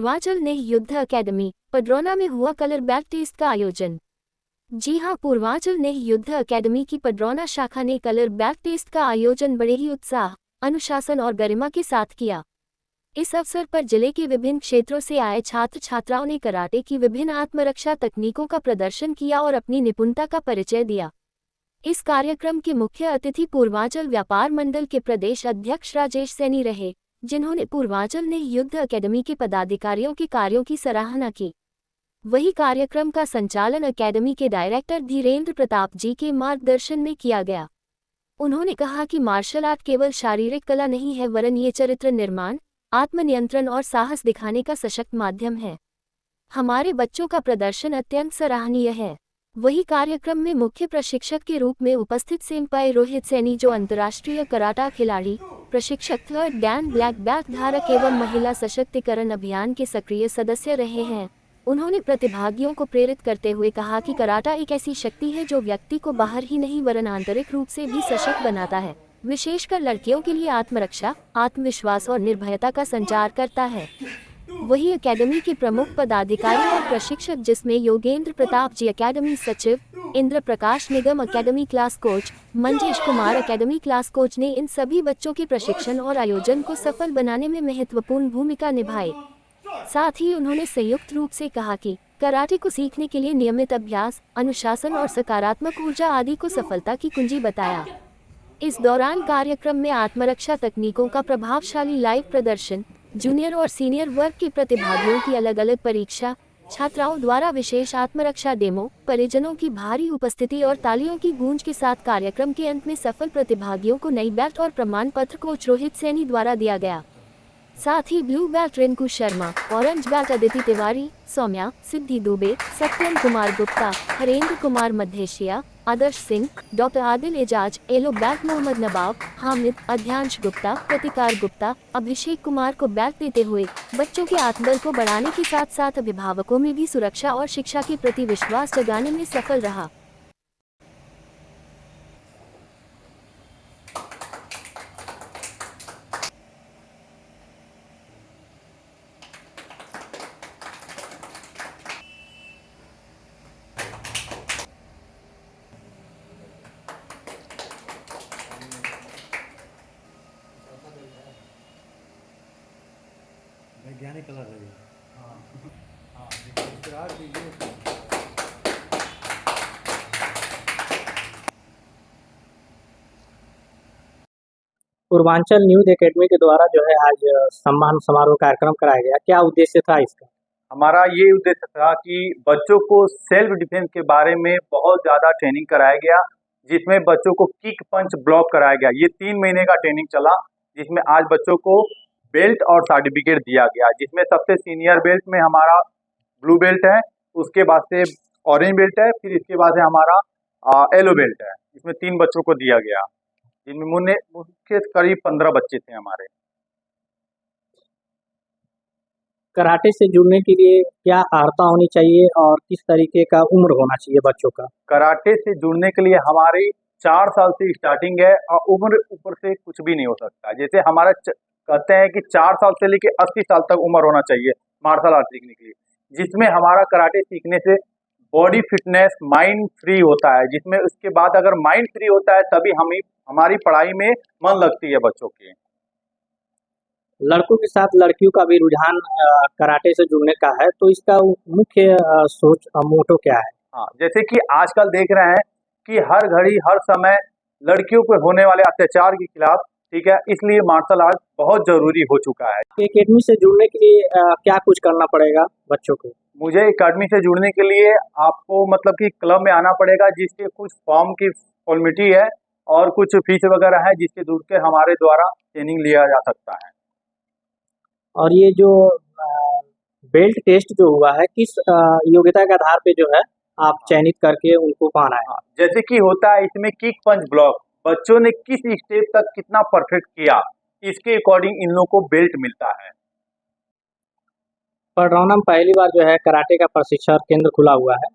पूर्वांचल नेह युद्ध अकेडमी पडरौना में हुआ कलर बैग टेस्ट का आयोजन। जी हां, पूर्वांचल नेह युद्ध अकेडमी की पडरौना शाखा ने कलर बैग टेस्ट का आयोजन बड़े ही उत्साह, अनुशासन और गरिमा के साथ किया। इस अवसर पर जिले के विभिन्न क्षेत्रों से आए छात्र छात्राओं ने कराटे की विभिन्न आत्मरक्षा तकनीकों का प्रदर्शन किया और अपनी निपुणता का परिचय दिया। इस कार्यक्रम के मुख्य अतिथि पूर्वांचल व्यापार मंडल के प्रदेश अध्यक्ष राजेश सैनी रहे, जिन्होंने पूर्वांचल नेह युद्ध अकेडमी के पदाधिकारियों के कार्यों की सराहना की। वही कार्यक्रम का संचालन अकेडमी के डायरेक्टर धीरेन्द्र प्रताप जी के मार्गदर्शन में किया गया। उन्होंने कहा कि मार्शल आर्ट केवल शारीरिक कला नहीं है, वरन ये चरित्र निर्माण, आत्मनियंत्रण और साहस दिखाने का सशक्त माध्यम है। हमारे बच्चों का प्रदर्शन अत्यंत सराहनीय है। वही कार्यक्रम में मुख्य प्रशिक्षक के रूप में उपस्थित सेम्पाई रोहित सैनी, जो अंतर्राष्ट्रीय कराटा खिलाड़ी, प्रशिक्षक, थर्ड डैन ब्लैक बेल्ट धारक एवं महिला सशक्तिकरण अभियान के सक्रिय सदस्य रहे हैं। उन्होंने प्रतिभागियों को प्रेरित करते हुए कहा कि कराटा एक ऐसी शक्ति है जो व्यक्ति को बाहर ही नहीं वरन आंतरिक रूप से भी सशक्त बनाता है, विशेषकर लड़कियों के लिए आत्मरक्षा, आत्मविश्वास और निर्भयता का संचार करता है। वही अकेडमी के प्रमुख पदाधिकारी और प्रशिक्षक, जिसमें योगेंद्र प्रताप जी अकेडमी सचिव, Indra Prakash Nigam academy class coach, Manjesh Kumar academy class coach, ने इन सभी बच्चों के प्रशिक्षण और आयोजन को सफल बनाने में महत्वपूर्ण भूमिका निभाई। साथ ही उन्होंने संयुक्त रूप से कहा कि कराटे को सीखने के लिए नियमित अभ्यास, अनुशासन और सकारात्मक ऊर्जा आदि को सफलता की कुंजी बताया। इस दौरान कार्यक्रम में आत्मरक्षा तकनीकों का प्रभावशाली लाइव प्रदर्शन, जूनियर और सीनियर वर्ग के प्रतिभागियों की अलग अलग परीक्षा, छात्राओं द्वारा विशेष आत्मरक्षा डेमो, परिजनों की भारी उपस्थिति और तालियों की गूंज के साथ कार्यक्रम के अंत में सफल प्रतिभागियों को नई बेल्ट और प्रमाण पत्र कोच रोहित सैनी द्वारा दिया गया। साथ ही blue belt Rinku Sharma, orange belt Aditi Tiwari, Saumya, Siddhi Dubey, Satyam Kumar Gupta, Harendra Kumar Madheshiya, Adarsh Singh, doctor Adil Ejaz, yellow belt Mohammad Nawab, Hamid, Adhyansh Gupta, Pratikar Gupta, Abhishek Kumar को बेल्ट देते हुए बच्चों के आत्मबल को बढ़ाने के साथ साथ अभिभावकों में भी सुरक्षा और शिक्षा के प्रति विश्वास जगाने में सफल रहा। वैज्ञानिक कलर है ये। इकरार कीजिए। पूर्वांचल न्यूज एकेडमी के द्वारा जो है आज सम्मान समारोह कार्यक्रम कराया गया। क्या उद्देश्य था इसका? हमारा ये उद्देश्य था कि बच्चों को सेल्फ डिफेंस के बारे में बहुत ज़्यादा ट्रेनिंग कराया गया, जिसमें बच्चों को किक, पंच, ब्लॉक कराया गया। ये 3 महीने का ट्रेनिंग चला, जिसमें आज बच्चों को बेल्ट और सर्टिफिकेट दिया गया, जिसमें सबसे सीनियर बेल्ट में हमारा ब्लू बेल्ट है, उसके बाद से ऑरेंज बेल्ट है, फिर इसके बाद से हमारा येलो बेल्ट है। इसमें 3 बच्चों को दिया गया, जिनमें मुख्य करीब 15 बच्चे थे हमारे। कराटे से जुड़ने के लिए क्या अर्हता होनी चाहिए और किस तरीके का उम्र होना चाहिए बच्चों का? कराटे से जुड़ने के लिए हमारी 4 साल से स्टार्टिंग है और उम्र ऊपर से कुछ भी नहीं हो सकता। जैसे हमारा कहते हैं कि 4 साल से लेकर 80 साल तक उम्र होना चाहिए मार्शल आर्ट सीखने के लिए, जिसमें हमारा कराटे सीखने से बॉडी फिटनेस, माइंड फ्री होता है, जिसमें उसके बाद अगर माइंड फ्री होता है तभी हमारी पढ़ाई में मन लगती है बच्चों की। लड़कों के साथ लड़कियों का भी रुझान कराटे से जुड़ने का है, तो इसका मुख्य सोच मोटो क्या है? हाँ, जैसे कि आजकल देख रहे हैं कि हर घड़ी हर समय लड़कियों पर होने वाले अत्याचार के खिलाफ, ठीक है, इसलिए मार्शल आर्ट बहुत जरूरी हो चुका है। एकेडमी से जुड़ने के लिए क्या कुछ करना पड़ेगा बच्चों को? मुझे एकेडमी से जुड़ने के लिए आपको मतलब कि क्लब में आना पड़ेगा, जिसके कुछ फॉर्म की फॉर्मेलिटी है और कुछ फीस वगैरह है, जिसके दूर के हमारे द्वारा ट्रेनिंग लिया जा सकता है। और ये जो बेल्ट टेस्ट जो हुआ है, किस योग्यता के आधार पे जो है आप चयनित करके उनको पाना है? जैसे कि होता है इसमें किक, पंच, ब्लॉक, बच्चों ने किस स्टेप तक कितना परफेक्ट किया, इसके अकॉर्डिंग इन लोगों को बेल्ट मिलता है। पडरौना में पहली बार जो है कराटे का प्रशिक्षण केंद्र खुला हुआ है,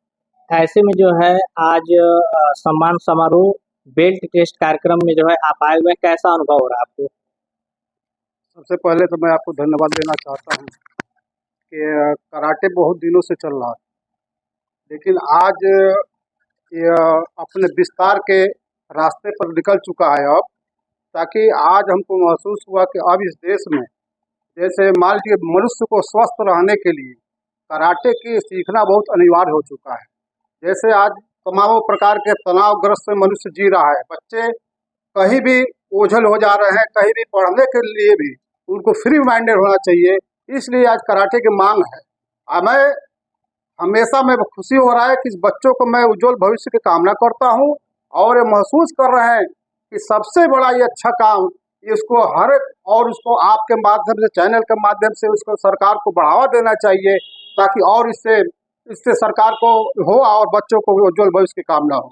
ऐसे में जो है आज सम्मान समारोह बेल्ट टेस्ट कार्यक्रम में जो है आप आए हुए हैं, कैसा अनुभव हो रहा है आपको? सबसे पहले तो मैं आपको धन्यवाद देना चाहता हूँ कि कराटे बहुत दिनों से चल रहा है, लेकिन आज ये अपने विस्तार के रास्ते पर निकल चुका है अब, ताकि आज हमको महसूस हुआ कि अब इस देश में जैसे मान लीजिए मनुष्य को स्वस्थ रहने के लिए कराटे की सीखना बहुत अनिवार्य हो चुका है। जैसे आज तमाम प्रकार के तनावग्रस्त से मनुष्य जी रहा है, बच्चे कहीं भी ओझल हो जा रहे हैं, कहीं भी पढ़ने के लिए भी उनको फ्री माइंडेड होना चाहिए, इसलिए आज कराटे की मांग है। मैं हमेशा में खुशी हो रहा है कि इस बच्चों को मैं उज्जवल भविष्य की कामना करता हूं, और ये महसूस कर रहे हैं कि सबसे बड़ा ये अच्छा काम इसको हर और उसको आपके माध्यम से, चैनल के माध्यम से उसको सरकार को बढ़ावा देना चाहिए, ताकि और इससे सरकार को हो और बच्चों को उज्जवल भविष्य की कामना हो।